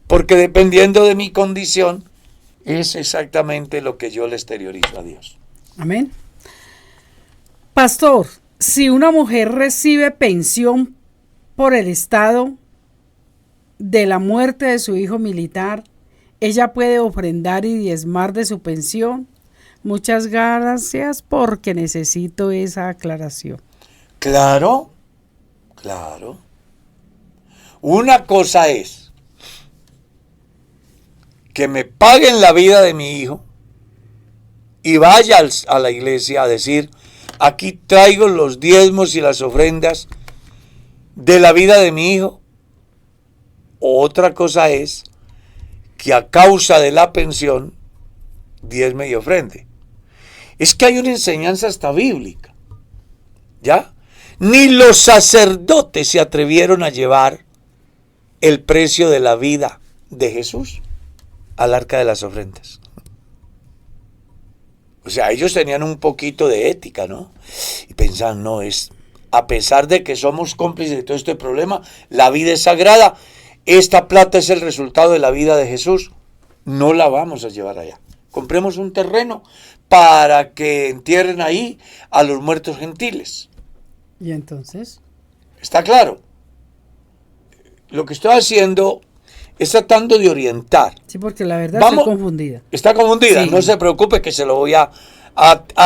Porque dependiendo de mi condición, es exactamente lo que yo le exteriorizo a Dios.
Amén. Pastor, si una mujer recibe pensión por el Estado de la muerte de su hijo militar, ¿ella puede ofrendar y diezmar de su pensión? Muchas gracias porque necesito esa aclaración.
Claro, claro. Una cosa es que me paguen la vida de mi hijo y vaya a la iglesia a decir, aquí traigo los diezmos y las ofrendas de la vida de mi hijo. Otra cosa es que a causa de la pensión diezme y ofrende. Es que hay una enseñanza hasta bíblica, ¿ya? Ni los sacerdotes se atrevieron a llevar el precio de la vida de Jesús al arca de las ofrendas. O sea, ellos tenían un poquito de ética, ¿no? Y pensaban, no, a pesar de que somos cómplices de todo este problema, la vida es sagrada, esta plata es el resultado de la vida de Jesús, no la vamos a llevar allá. Compremos un terreno para que entierren ahí a los muertos gentiles.
¿Y entonces?
¿Está claro? Lo que estoy haciendo es tratando de orientar.
Sí, porque la verdad está confundida.
Está confundida, sí. No se preocupe que se lo voy a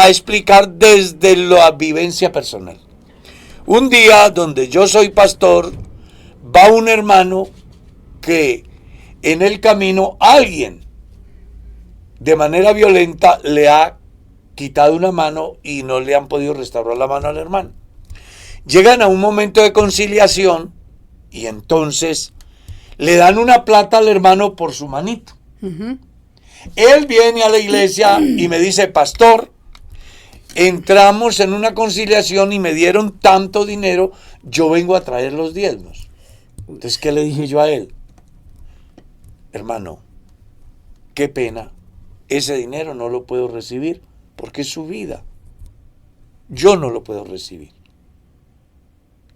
explicar desde la vivencia personal. Un día donde yo soy pastor, va un hermano que en el camino alguien de manera violenta le ha quitado una mano y no le han podido restaurar la mano al hermano. Llegan a un momento de conciliación y entonces le dan una plata al hermano por su manito. Él viene a la iglesia y me dice, pastor, entramos en una conciliación y me dieron tanto dinero, yo vengo a traer los diezmos. Entonces, ¿qué le dije yo a él? Hermano, qué pena, ese dinero no lo puedo recibir porque es su vida. Yo no lo puedo recibir.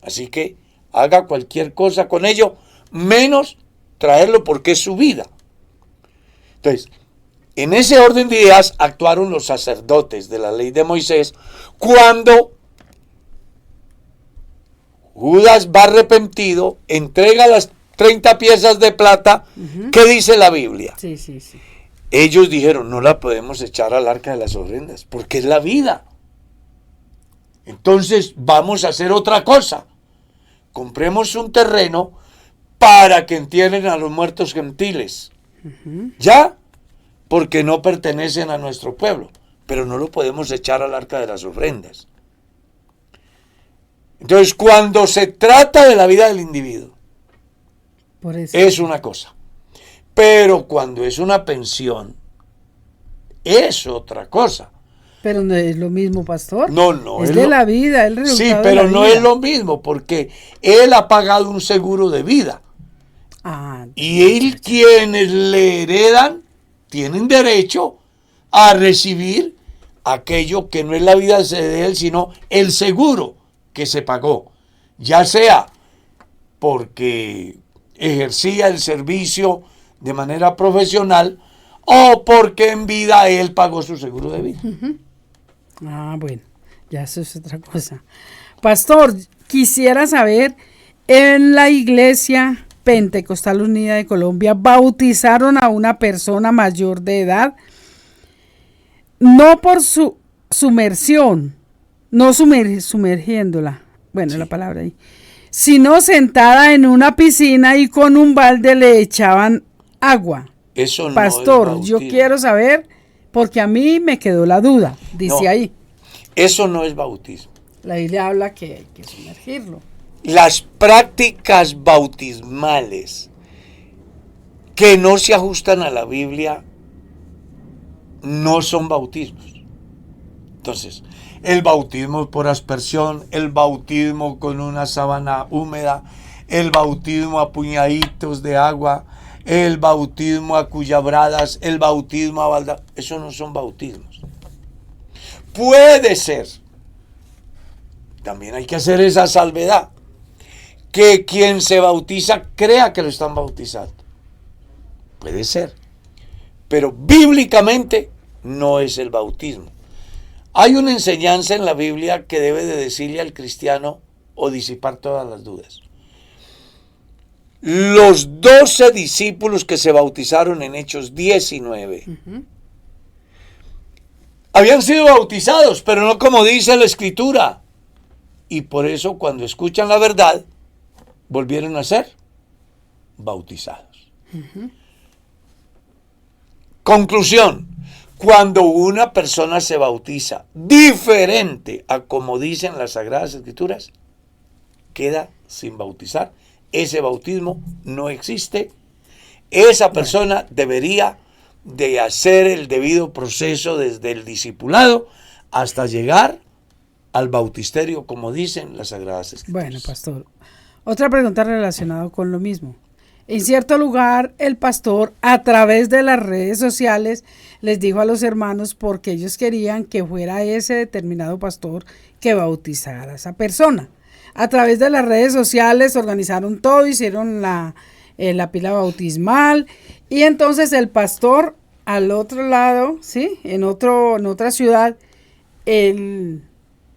Así que haga cualquier cosa con ello, menos traerlo porque es su vida. Entonces, en ese orden de ideas actuaron los sacerdotes de la ley de Moisés cuando Judas va arrepentido, entrega las 30 piezas de plata. ¿Qué dice la Biblia?
Sí.
Ellos dijeron, no la podemos echar al arca de las ofrendas, porque es la vida. Entonces vamos a hacer otra cosa. Compremos un terreno para que entierren a los muertos gentiles. ¿Ya? Porque no pertenecen a nuestro pueblo, pero no lo podemos echar al arca de las ofrendas. Entonces, cuando se trata de la vida del individuo,
por eso
es una cosa. Pero cuando es una pensión, es otra cosa.
Pero no es lo mismo, pastor.
No.
Es de la vida, el resultado.
Sí, pero no es lo mismo, porque él ha pagado un seguro de vida. Y quienes le heredan tienen derecho a recibir aquello que no es la vida de él, sino el seguro que se pagó, ya sea porque ejercía el servicio de manera profesional o porque en vida él pagó su seguro de vida.
Bueno, ya eso es otra cosa. Pastor, quisiera saber, en la Iglesia Pentecostal Unida de Colombia bautizaron a una persona mayor de edad, no por su sumersión, no sumergiéndola, bueno, sí. La palabra ahí, sino sentada en una piscina y con un balde le echaban agua.
Eso no
Pastor,
es bautismo.
yo quiero saber, porque a mí me quedó la duda, dice ahí.
Eso no es bautismo.
La Biblia habla que hay que sumergirlo.
Las prácticas bautismales que no se ajustan a la Biblia no son bautismos. Entonces, el bautismo por aspersión, el bautismo con una sábana húmeda, el bautismo a puñaditos de agua, el bautismo a cuyabradas, el bautismo a balda, eso no son bautismos. Puede ser, también hay que hacer esa salvedad, que quien se bautiza crea que lo están bautizando. Puede ser, pero bíblicamente no es el bautismo. Hay una enseñanza en la Biblia que debe de decirle al cristiano o disipar todas las dudas. Los 12 discípulos que se bautizaron en Hechos 19 habían sido bautizados, pero no como dice la Escritura. Y por eso cuando escuchan la verdad, volvieron a ser bautizados. Conclusión. Cuando una persona se bautiza diferente a como dicen las Sagradas Escrituras, queda sin bautizar. Ese bautismo no existe. Esa persona debería de hacer el debido proceso desde el discipulado hasta llegar al bautisterio, como dicen las Sagradas Escrituras.
Bueno, pastor, otra pregunta relacionada con lo mismo. En cierto lugar, el pastor, a través de las redes sociales, les dijo a los hermanos porque ellos querían que fuera ese determinado pastor que bautizara a esa persona. A través de las redes sociales organizaron todo, hicieron la pila bautismal, y entonces el pastor al otro lado, ¿sí? en otra ciudad, él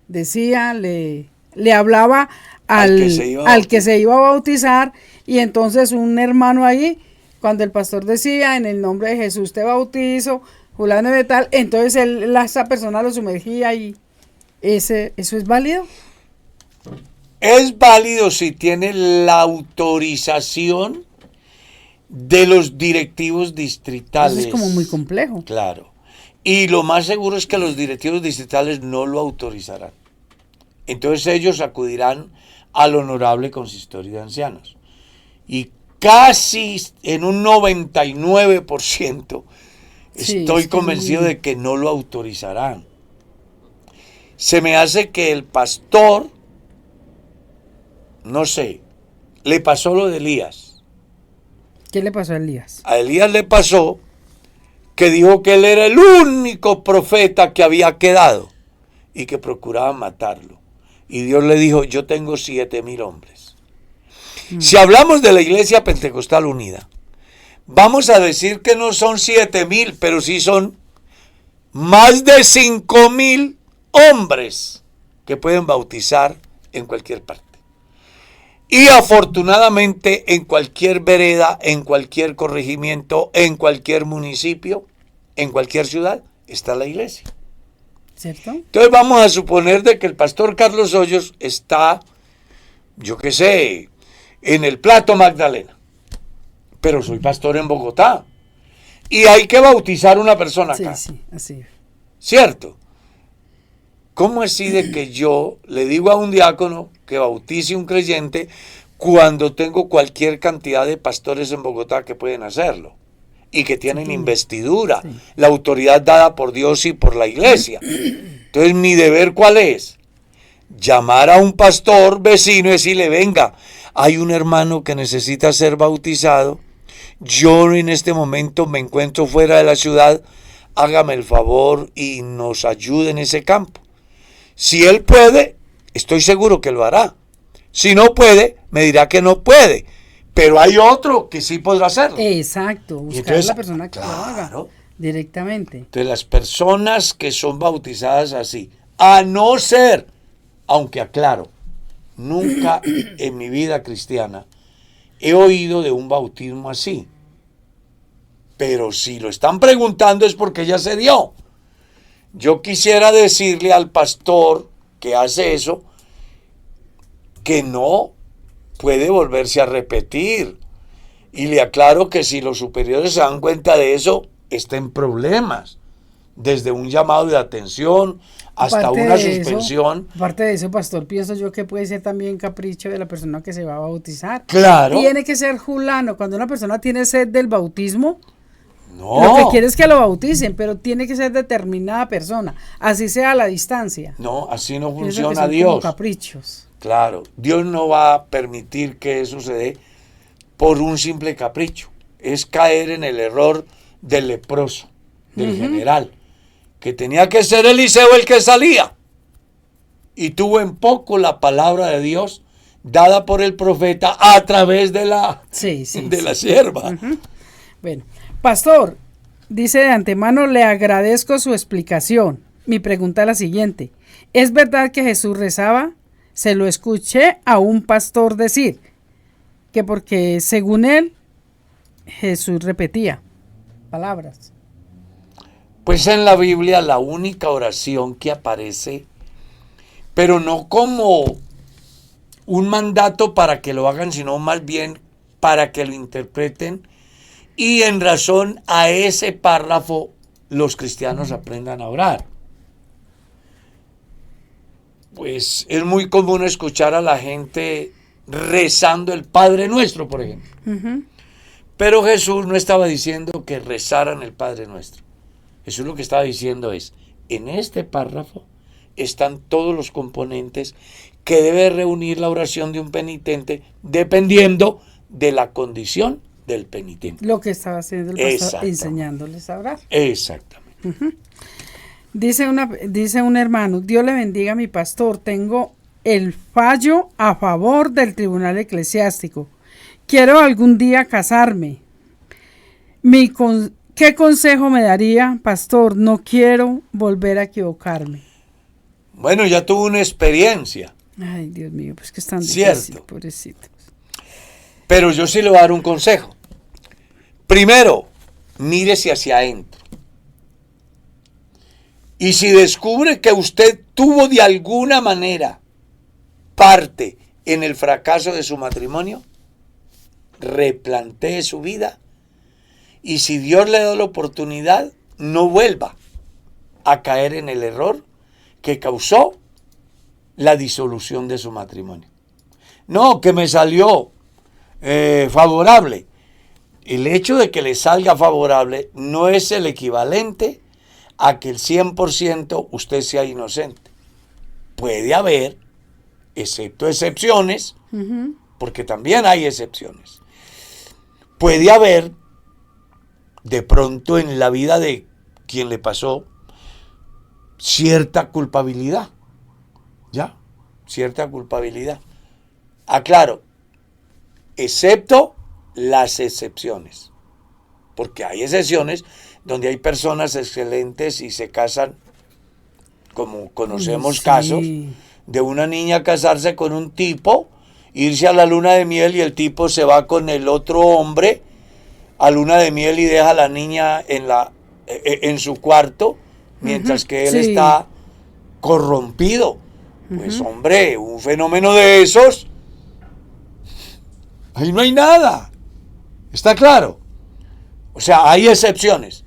decía, le hablaba al que se iba a bautizar, y entonces un hermano ahí, cuando el pastor decía, en el nombre de Jesús te bautizo, fulano de tal, entonces esa persona lo sumergía, y ¿eso es válido?
Es válido si tiene la autorización de los directivos distritales.
Eso es como muy complejo.
Claro. Y lo más seguro es que los directivos distritales no lo autorizarán. Entonces ellos acudirán al honorable consistorio de ancianos. Y casi en un 99% estoy convencido de que no lo autorizarán. Se me hace que el pastor, no sé, le pasó lo de Elías.
¿Qué le pasó a Elías?
A Elías le pasó que dijo que él era el único profeta que había quedado y que procuraba matarlo. Y Dios le dijo, yo tengo 7,000 hombres. Si hablamos de la Iglesia Pentecostal Unida, vamos a decir que no son 7,000, pero sí son más de 5,000 hombres que pueden bautizar en cualquier parte. Y afortunadamente en cualquier vereda, en cualquier corregimiento, en cualquier municipio, en cualquier ciudad, está la iglesia.
¿Cierto?
Entonces vamos a suponer de que el pastor Carlos Hoyos está, yo qué sé, en el Plato Magdalena. Pero soy pastor en Bogotá. Y hay que bautizar una persona acá.
Sí, así.
¿Cierto? ¿Cómo así de que yo le digo a un diácono que bautice un creyente cuando tengo cualquier cantidad de pastores en Bogotá que pueden hacerlo y que tienen investidura, la autoridad dada por Dios y por la iglesia? Entonces, ¿mi deber cuál es? Llamar a un pastor vecino y decirle, venga, hay un hermano que necesita ser bautizado, yo en este momento me encuentro fuera de la ciudad, hágame el favor y nos ayude en ese campo. Si él puede, estoy seguro que lo hará. Si no puede, me dirá que no puede. Pero hay otro que sí podrá hacerlo.
Exacto, buscar
entonces,
a la persona que lo haga directamente.
Entonces las personas que son bautizadas así, a no ser, aunque aclaro, nunca en mi vida cristiana he oído de un bautismo así. Pero si lo están preguntando es porque ya se dio. Yo quisiera decirle al pastor que hace eso que no puede volverse a repetir. Y le aclaro que si los superiores se dan cuenta de eso, está en problemas. Desde un llamado de atención hasta una suspensión.
Aparte de eso, pastor, pienso yo que puede ser también capricho de la persona que se va a bautizar.
Claro.
Tiene que ser fulano. Cuando una persona tiene sed del bautismo,
No.
Lo que quiere es que lo bauticen, pero tiene que ser determinada persona, así sea a la distancia.
No, así no
Pienso que
funciona
son como
Dios.
caprichos.
Claro, Dios no va a permitir que eso se dé por un simple capricho. Es caer en el error del leproso, del general, que tenía que ser Eliseo el que salía. Y tuvo en poco la palabra de Dios dada por el profeta a través de la sierva.
Bueno, pastor, dice de antemano, le agradezco su explicación. Mi pregunta es la siguiente. ¿Es verdad que Jesús rezaba? Se lo escuché a un pastor decir que porque según él, Jesús repetía palabras.
Pues en la Biblia la única oración que aparece, pero no como un mandato para que lo hagan, sino más bien para que lo interpreten y en razón a ese párrafo los cristianos aprendan a orar. Pues es muy común escuchar a la gente rezando el Padre Nuestro, por ejemplo. Pero Jesús no estaba diciendo que rezaran el Padre Nuestro. Jesús lo que estaba diciendo es, en este párrafo están todos los componentes que debe reunir la oración de un penitente dependiendo de la condición del penitente.
Lo que estaba haciendo el pastor, enseñándoles a orar.
Exactamente.
Dice un hermano, Dios le bendiga a mi pastor, tengo el fallo a favor del tribunal eclesiástico. Quiero algún día casarme. ¿Qué consejo me daría, pastor? No quiero volver a equivocarme.
Bueno, ya tuvo una experiencia.
Ay, Dios mío, pues que es tan
Cierto.
difícil, pobrecito.
Pero yo sí le voy a dar un consejo. Primero, mírese hacia adentro. Y si descubre que usted tuvo de alguna manera parte en el fracaso de su matrimonio, replantee su vida y si Dios le da la oportunidad, no vuelva a caer en el error que causó la disolución de su matrimonio. No, que me salió favorable. El hecho de que le salga favorable no es el equivalente a que el 100% usted sea inocente. Puede haber, excepto excepciones, porque también hay excepciones. Puede haber, de pronto en la vida de quien le pasó, cierta culpabilidad. ¿Ya? Cierta culpabilidad. Aclaro, excepto las excepciones. Porque hay excepciones donde hay personas excelentes y se casan, como conocemos casos, de una niña casarse con un tipo, irse a la luna de miel y el tipo se va con el otro hombre a luna de miel y deja a la niña en su cuarto, mientras que él está corrompido. Pues hombre, un fenómeno de esos, ahí no hay nada. ¿Está claro? O sea, hay excepciones.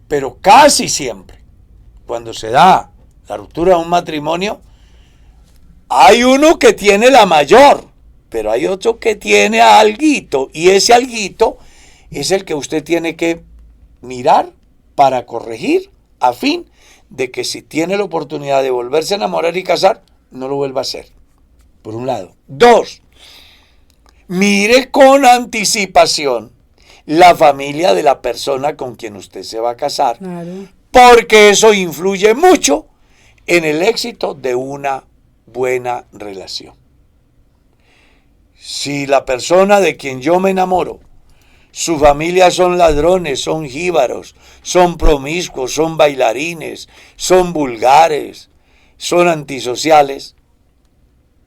Pero casi siempre, cuando se da la ruptura de un matrimonio, hay uno que tiene la mayor, pero hay otro que tiene alguito, y ese alguito es el que usted tiene que mirar para corregir, a fin de que si tiene la oportunidad de volverse a enamorar y casar, no lo vuelva a hacer, por un lado. 2, mire con anticipación la familia de la persona con quien usted se va a casar,
Claro.
porque eso influye mucho en el éxito de una buena relación. Si la persona de quien yo me enamoro, su familia son ladrones, son jíbaros, son promiscuos, son bailarines, son vulgares, son antisociales,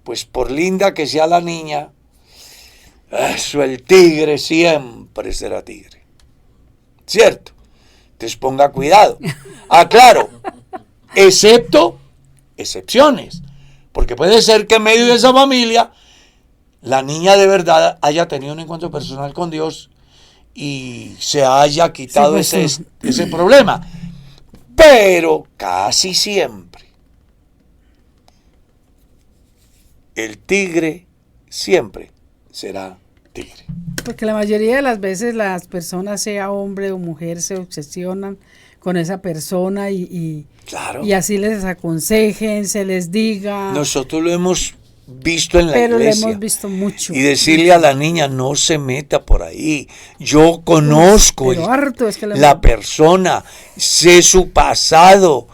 pues por linda que sea la niña, eso el tigre siempre será tigre. ¿Cierto? Entonces ponga cuidado. Claro, excepto excepciones. Porque puede ser que en medio de esa familia la niña de verdad haya tenido un encuentro personal con Dios y se haya quitado ese problema. Pero casi siempre el tigre siempre será tigre.
Porque la mayoría de las veces las personas, sea hombre o mujer, se obsesionan con esa persona
Claro.
y así les aconsejen, se les diga.
Nosotros lo hemos visto en la
pero
iglesia.
lo hemos visto mucho.
Y decirle a la niña, no se meta por ahí. Yo conozco
Pero harto es que
la persona, sé su pasado,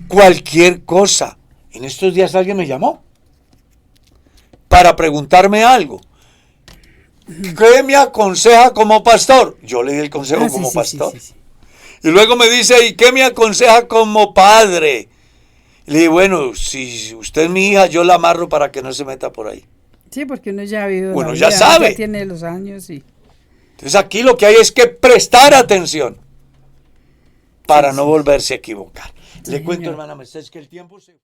cualquier cosa. En estos días alguien me llamó para preguntarme algo. ¿Qué me aconseja como pastor? Yo le di el consejo como pastor.
Sí.
Y luego me dice, ¿y qué me aconseja como padre? Le dije, bueno, si usted es mi hija, yo la amarro para que no se meta por ahí.
Sí, porque uno ya ha vivido
Uno
la
ya
vida,
sabe.
ya tiene los años y...
Entonces aquí lo que hay es que prestar atención para no volverse a equivocar. Le cuento, hermana Mercedes, que el tiempo se...